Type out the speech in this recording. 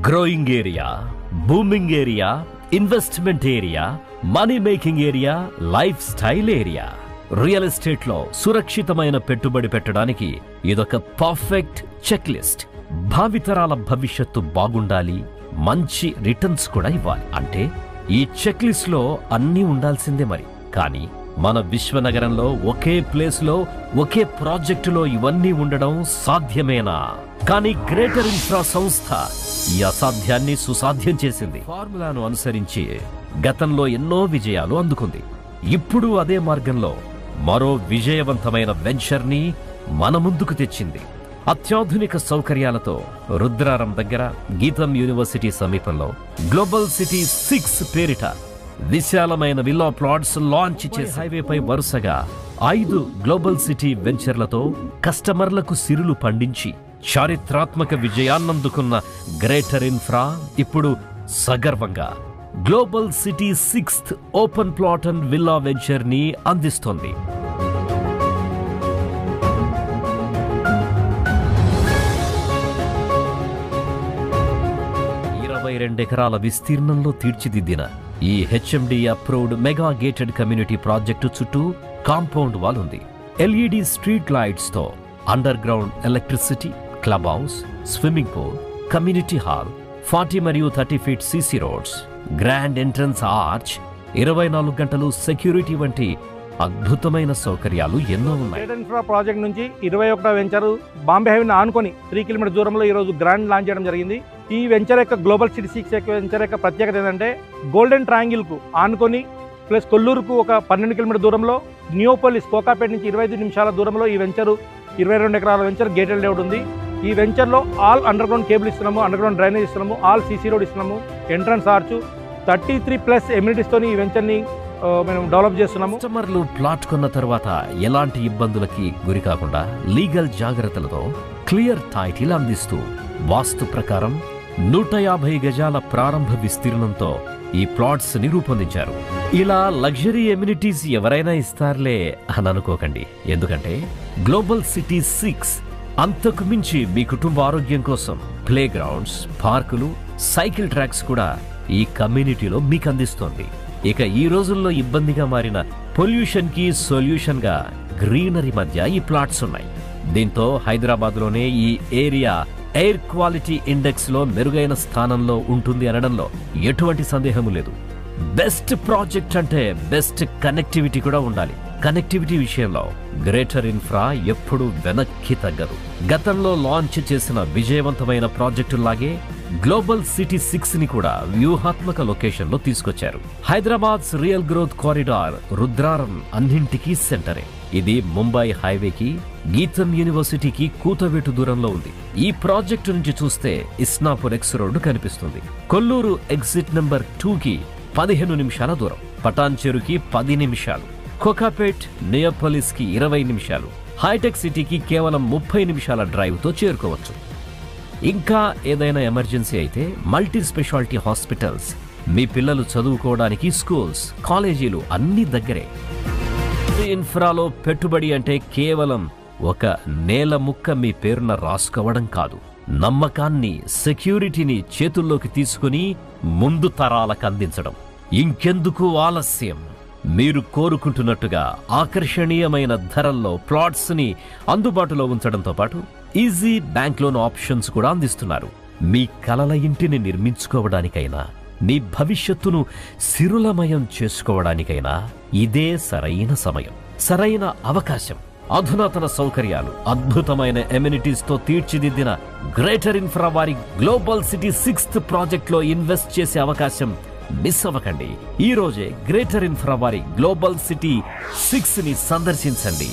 Growing area, booming area, investment area, money making area, life style area. Real estate లో సురక్షితమైన పెట్టుబడి పెట్టడానికి ఇదొక పర్ఫెక్ట్ చెక్ లిస్ట్. భావితరాల భవిష్యత్తు బాగుండాలి, మంచి రిటర్న్స్ కూడా ఇవ్వాలి అంటే ఈ చెక్ లిస్ట్ లో అన్నీ ఉండాల్సిందే. మరి కానీ మన విశ్వనగరంలో ఒకే ప్లేస్ లో ఒకే ప్రాజెక్టులో ఇవన్నీ ఉండడం సాధ్యమేనా? కానీ గ్రేటర్ ఇన్ఫ్రా సంస్థ ఈ అసాధ్యాన్ని సుసాధ్యం చేసింది. ఫార్ములాను అనుసరించి గతంలో ఎన్నో విజయాలు అందుకుంది. ఇప్పుడు అదే మార్గంలో మరో విజయవంతమైన వెంచర్ ని మన ముందుకు తెచ్చింది. అత్యాధునిక సౌకర్యాలతో రుద్రారం దగ్గర గీతం యూనివర్సిటీ సమీపంలో గ్లోబల్ సిటీ 6 పేరిట విశాలమైన విల్లా ప్లాట్స్ లాంచ్ చేసి హైవేపై వరుసగా 5 గ్లోబల్ సిటీ వెంచర్లతో కస్టమర్లకు సిరులు పండించి చారిత్రాత్మక విజయాన్నందుకున్న గ్రేటర్ ఇన్ఫ్రా ఇప్పుడు సగర్వంగా global city 6th open plot and villa venture ని అందిస్తోంది. 22 ఎకరాల విస్తీర్ణంలో తీర్చిదిద్దిన ఈ HMD approved mega gated community project చుట్టూ కాంపౌండ్ వాల్ ఉంది. ఎల్ఈడి స్ట్రీట్ లైట్స్ తో under ground electricity, club house, swimming pool, community hall, 40 మరియు 30 feet CC roads, grand entrance arch, 24 గంటలు సెక్యూరిటీ వంటి అద్భుతమైన సౌకర్యాలు ఎన్నో ఉన్నాయి. గ్రేటర్ ఇన్ఫ్రా ప్రాజెక్ట్ నుంచి 21వ వెంచర్ బాంబే హైవేని ఆనుకొని 3 కిలోమీటర్ దూరంలో ఈ రోజు గ్రాండ్ లాంచ్ చేయడం జరిగింది. ఈ వెంచర్ యొక్క గ్లోబల్ సిటీ 6 వెంచర్ యొక్క ప్రత్యేకత ఏంటంటే గోల్డెన్ ట్రయాంగిల్ కు ఆనుకొని ప్లస్ కొల్లూరుకు ఒక 12 కిలోమీటర్ దూరంలో, న్యూపోలిస్ కోకాపేట నుంచి 25 నిమిషాల దూరంలో ఈ వెంచర్ 22 ఎకరాల వెంచర్ గేటెడ్ లేఅవుట్ ఉంది. ఈ వెంచర్లో ఆల్ అండర్ గ్రౌండ్ కేబుల్ ఇస్తున్నాము, అండర్ గ్రౌండ్ డ్రైనేజ్ ఇస్తున్నాము, ఆల్ సీసీ రోడ్ ఇస్తున్నాము, ఎంట్రన్స్ ఆర్చ్, 33+ ఎమ్యూనిటీస్ తోని ఈ వెంచర్ని మేము డెవలప్ చేస్తున్నాము. కస్టమర్లు ప్లాట్ కొన్న తర్వాత ఎలాంటి ఇబ్బందులకి గురి కాకుండా లీగల్ జాగ్రత్తలతో క్లియర్ టైటిల్ అందిస్తూ వాస్తు ప్రకారం 150 గజాల ప్రారంభ విస్తీర్ణంతో ఈ ప్లాట్స్ ని రూపొందించారు. ఇలా లగ్జరీ ఎమ్యూనిటీస్ ఎవరైనా ఇస్తారులే అని అనుకోకండి. ఎందుకంటే గ్లోబల్ సిటీ 6 అంతకు మించి మీ కుటుంబ ఆరోగ్యం కోసం ప్లే గ్రౌండ్స్, పార్కులు, సైకిల్ ట్రాక్స్ కూడా ఈ కమ్యూనిటీలో మీకు అందిస్తోంది. ఇక ఈ రోజుల్లో ఇబ్బందిగా మారిన పొల్యూషన్ కి సొల్యూషన్ గా గ్రీనరీ మధ్య ఈ ప్లాట్స్ ఉన్నాయి. దీంతో హైదరాబాద్ లోనే ఈ ఏరియా ఎయిర్ క్వాలిటీ ఇండెక్స్ లో మెరుగైన స్థానంలో ఉంటుంది అనడంలో ఎటువంటి సందేహము లేదు. బెస్ట్ ప్రాజెక్ట్ అంటే బెస్ట్ కనెక్టివిటీ కూడా ఉండాలి. కనెక్టివిటీ విషయంలో గ్రేటర్ ఇన్ఫ్రా ఎప్పుడూ వెనక్కి తగ్గదు. గతంలో లాంచ్ చేసిన విజయవంతమైన ప్రాజెక్టులాగే గ్లోబల్ సిటీ 6 ని కూడా వ్యూహాత్మక లొకేషన్ లో తీసుకొచ్చారు. Hyderabad real growth corridor Rudraram అన్నింటికీ సెంటరే. ఇది ముంబై హైవేకి, గీతం యూనివర్సిటీకి కూతవేటు దూరంలో ఉంది. ఈ ప్రాజెక్టు నుంచి చూస్తే ఇస్నాపూర్ ఎక్స్ రోడ్డు కనిపిస్తుంది. కొల్లూరు ఎగ్జిట్ నెంబర్ 2 కి 15 నిమిషాల దూరం, పటాన్చెరుకి 10 నిమిషాలు, కోకాపేట్ నియోపోలిస్ కి 20 నిమిషాలు, హైటెక్ సిటీకి కేవలం 30 నిమిషాల డ్రైవ్ తో చేరుకోవచ్చు. ఇంకా ఏదైనా ఎమర్జెన్సీ అయితే మల్టీ స్పెషాలిటీ హాస్పిటల్స్, మీ పిల్లలు చదువుకోవడానికి స్కూల్స్, కాలేజీలు అన్ని దగ్గరే. ఇన్ఫ్రాలో పెట్టుబడి అంటే కేవలం ఒక నేల ముక్క మీ పేరున రాసుకోవడం కాదు. నమ్మకాన్ని, సెక్యూరిటీని చేతుల్లోకి తీసుకుని ముందు తరాలకు అందించడం. ఇంకెందుకు ఆలస్యం? మీరు కోరుకుంటున్నట్టుగా ఆకర్షణీయమైన ధరల్లో ప్లాట్స్ ని అందుబాటులో ఉంచడంతో పాటు ఈజీ బ్యాంక్ లోన్ ఆప్షన్స్ కూడా అందిస్తున్నారు. మీ కలల ఇంటిని నిర్మించుకోవడానికైనా, మీ భవిష్యత్తును సిరులమయం చేసుకోవడానికైనా ఇదే సరైన సమయం, సరైన అవకాశం. అధునాతన సౌకర్యాలు, అద్భుతమైన ఎమ్యూనిటీస్ తో తీర్చిదిద్దిన గ్రేటర్ ఇన్ఫ్రా వారి గ్లోబల్ సిటీ 6th ప్రాజెక్ట్ లో ఇన్వెస్ట్ చేసే అవకాశం మిస్ అవ్వకండి. ఈ రోజే గ్రేటర్ ఇన్ఫ్రా వారి గ్లోబల్ సిటీ 6 ని సందర్శించండి.